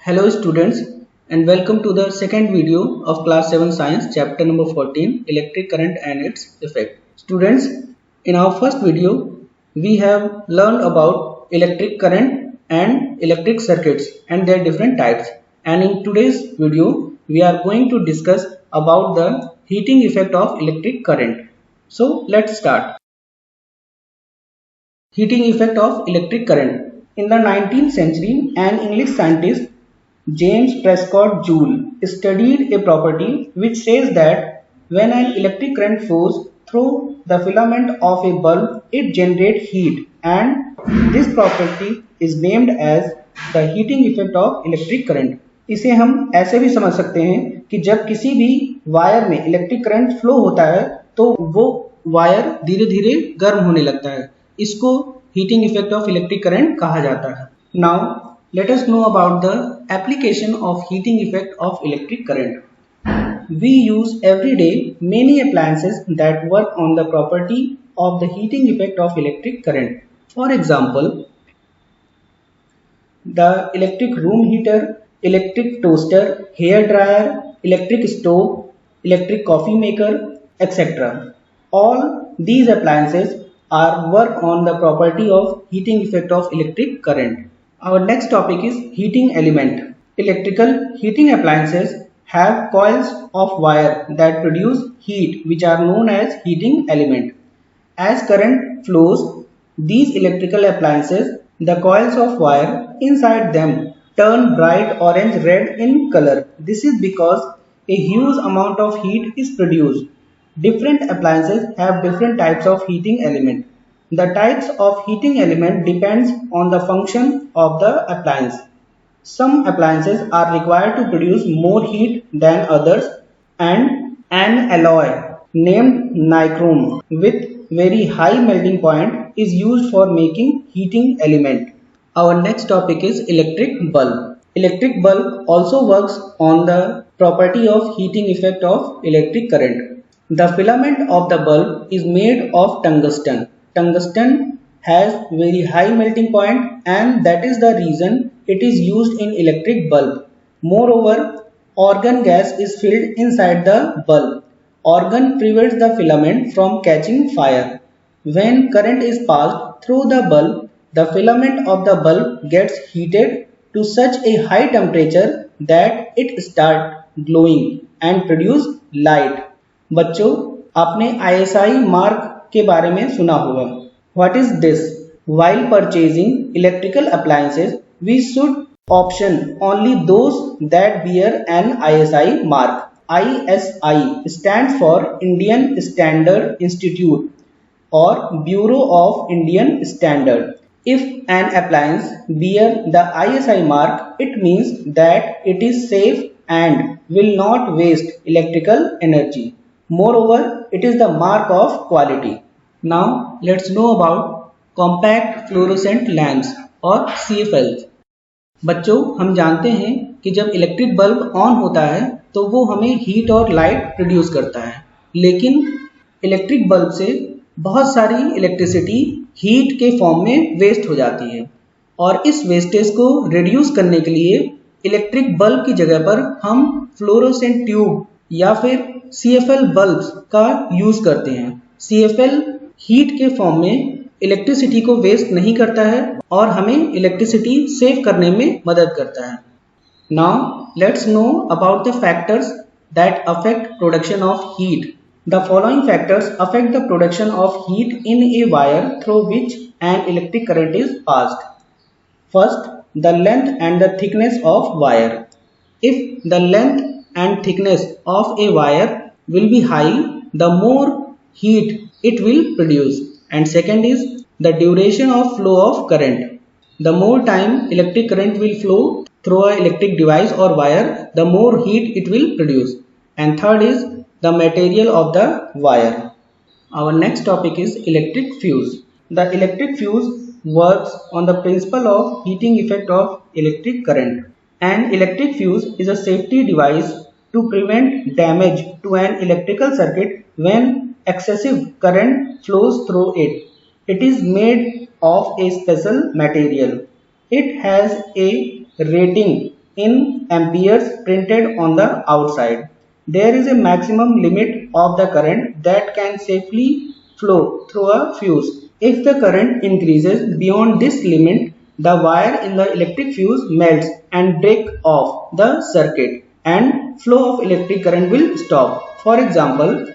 Hello students and welcome to the second video of class 7 science chapter number 14 electric current and its effect. Students, in our first video we have learned about electric current and electric circuits and their different types, and in today's video we are going to discuss about the heating effect of electric current. So let's start. Heating effect of electric current. In the 19th century, an English scientist James Prescott Joule studied a property which says that when an electric current flows through the filament of a bulb, it generates heat, and this property is named as the heating effect of electric current. इसे हम ऐसे भी समझ सकते हैं कि जब किसी भी वायर में इलेक्ट्रिक करंट फ्लो होता है तो वो वायर धीरे धीरे गर्म होने लगता है। इसको heating effect of electric current कहा जाता है। Now let us know about the application of heating effect of electric current. We use every day many appliances that work on the property of the heating effect of electric current. For example, the electric room heater, electric toaster, hair dryer, electric stove, electric coffee maker, etc. All these appliances are work on the property of heating effect of electric current. Our next topic is heating element. Electrical heating appliances have coils of wire that produce heat, which are known as heating element. As current flows, these electrical appliances, the coils of wire inside them turn bright orange red in color. This is because a huge amount of heat is produced. Different appliances have different types of heating element. The types of heating element depends on the function of the appliance. Some appliances are required to produce more heat than others, and an alloy named nichrome with very high melting point is used for making heating element. Our next topic is electric bulb. Electric bulb also works on the property of heating effect of electric current. The filament of the bulb is made of tungsten. Tungsten has very high melting point, and that is the reason it is used in electric bulb. Moreover, argon gas is filled inside the bulb. Argon prevents the filament from catching fire. When current is passed through the bulb, the filament of the bulb gets heated to such a high temperature that it starts glowing and produce light. बच्चों, आपने ISI mark के बारे में सुना होगा। What is this? While purchasing electrical appliances, we should option only those that bear an ISI mark. ISI stands for Indian Standard Institute or Bureau of Indian Standard. If an appliance bear the ISI mark, it means that it is safe and will not waste electrical energy. Moreover, it is the mark of quality. Now let's know about compact fluorescent lamps और CFLs. बच्चों, हम जानते हैं कि जब electric bulb on होता है तो वो हमें हीट और लाइट प्रोड्यूस करता है, लेकिन इलेक्ट्रिक बल्ब से बहुत सारी इलेक्ट्रिसिटी हीट के फॉर्म में वेस्ट हो जाती है, और इस वेस्टेज को रिड्यूस करने के लिए इलेक्ट्रिक बल्ब की जगह पर हम फ्लोरोसेंट ट्यूब या फिर CFL बल्ब्स का यूज करते हैं। CFL हीट के फॉर्म में इलेक्ट्रिसिटी को वेस्ट नहीं करता है और हमें इलेक्ट्रिसिटी सेव करने में मदद करता है। Now let's know about the factors that affect production of heat. The following factors affect the production of heat in a wire through which an electric current is passed. First, the length and the thickness of wire. If the length and thickness of a wire will be high, the more heat it will produce. And second is the duration of flow of current. The more time electric current will flow through an electric device or wire, the more heat it will produce. And third is the material of the wire. Our next topic is electric fuse. The electric fuse works on the principle of heating effect of electric current. An electric fuse is a safety device to prevent damage to an electrical circuit when excessive current flows through it. It is made of a special material. It has a rating in amperes printed on the outside. There is a maximum limit of the current that can safely flow through a fuse. If the current increases beyond this limit, the wire in the electric fuse melts and breaks off the circuit and flow of electric current will stop. For example,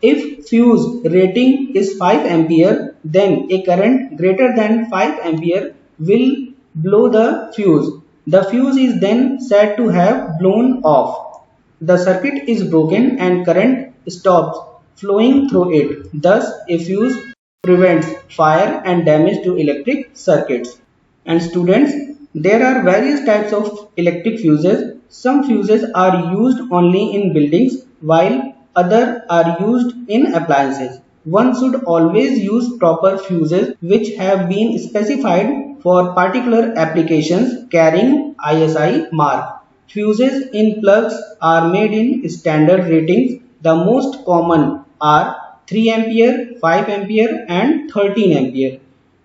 if fuse rating is 5 ampere, then a current greater than 5 ampere will blow the fuse. The fuse is then said to have blown off. The circuit is broken and current stops flowing through it. Thus, a fuse prevents fire and damage to electric circuits. And students, there are various types of electric fuses. Some fuses are used only in buildings while others are used in appliances. One should always use proper fuses which have been specified for particular applications carrying ISI mark. Fuses in plugs are made in standard ratings. The most common are 3 ampere, 5 ampere and 13 ampere.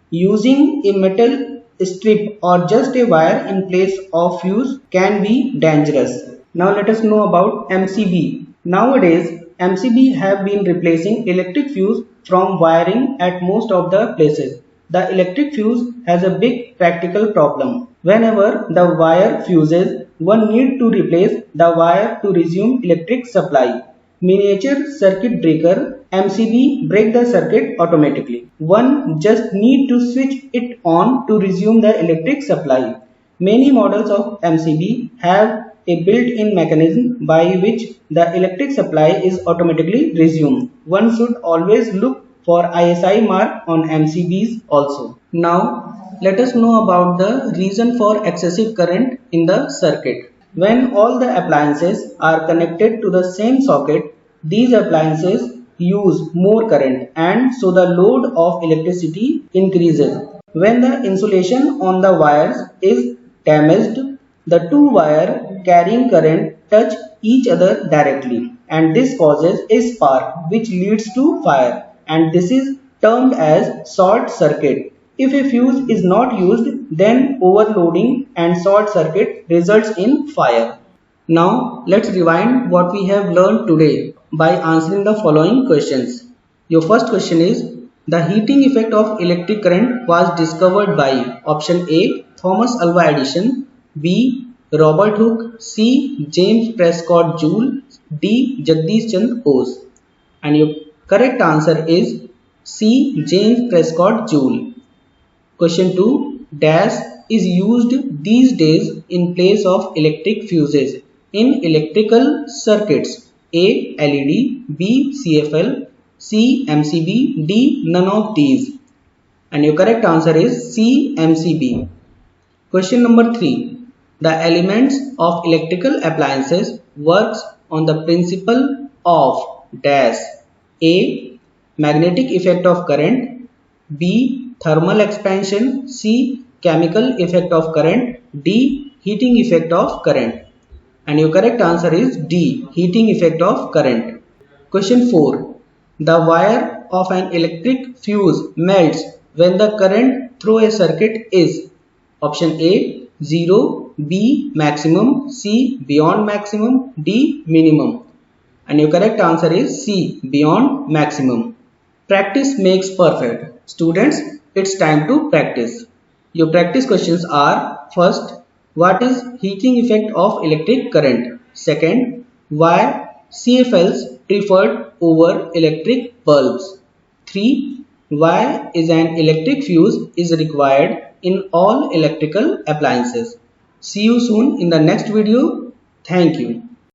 Using a metal strip or just a wire in place of fuse can be dangerous. Now let us know about MCB. Nowadays, MCB have been replacing electric fuse from wiring at most of the places. The electric fuse has a big practical problem. Whenever the wire fuses, one need to replace the wire to resume electric supply. Miniature circuit breaker MCB break the circuit automatically. One just need to switch it on to resume the electric supply. Many models of MCB have a built-in mechanism by which the electric supply is automatically resumed. One should always look for ISI mark on MCBs also. Now let us know about the reason for excessive current in the circuit. When all the appliances are connected to the same socket, these appliances use more current and so the load of electricity increases. When the insulation on the wires is damaged, the two wires carrying current touch each other directly and this causes a spark which leads to fire, and this is termed as short circuit. If a fuse is not used, then overloading and short circuit results in fire. Now let's rewind what we have learned today by answering the following questions. Your first question is, the heating effect of electric current was discovered by option A. Thomas Alva Edison, B. Robert Hooke, C. James Prescott Joule, D. Jagdish Chandra Bose. And your correct answer is C. James Prescott Joule. Question 2. Dash is used these days in place of electric fuses in electrical circuits. A. LED, B. CFL, C. MCB, D. None of these. And your correct answer is C. MCB. Question number 3. The elements of electrical appliances works on the principle of dash. A. Magnetic effect of current, B. Thermal expansion, C. Chemical effect of current, D. Heating effect of current. And your correct answer is D. Heating effect of current. Question 4. The wire of an electric fuse melts when the current through a circuit is option A. 0, B. Maximum, C. Beyond maximum, D. Minimum. And your correct answer is C. Beyond maximum. Practice makes perfect. Students, it's time to practice. Your practice questions are: first, what is heating effect of electric current? Second, why CFLs preferred over electric bulbs? 3. Why is an electric fuse is required in all electrical appliances? See you soon in the next video. Thank you.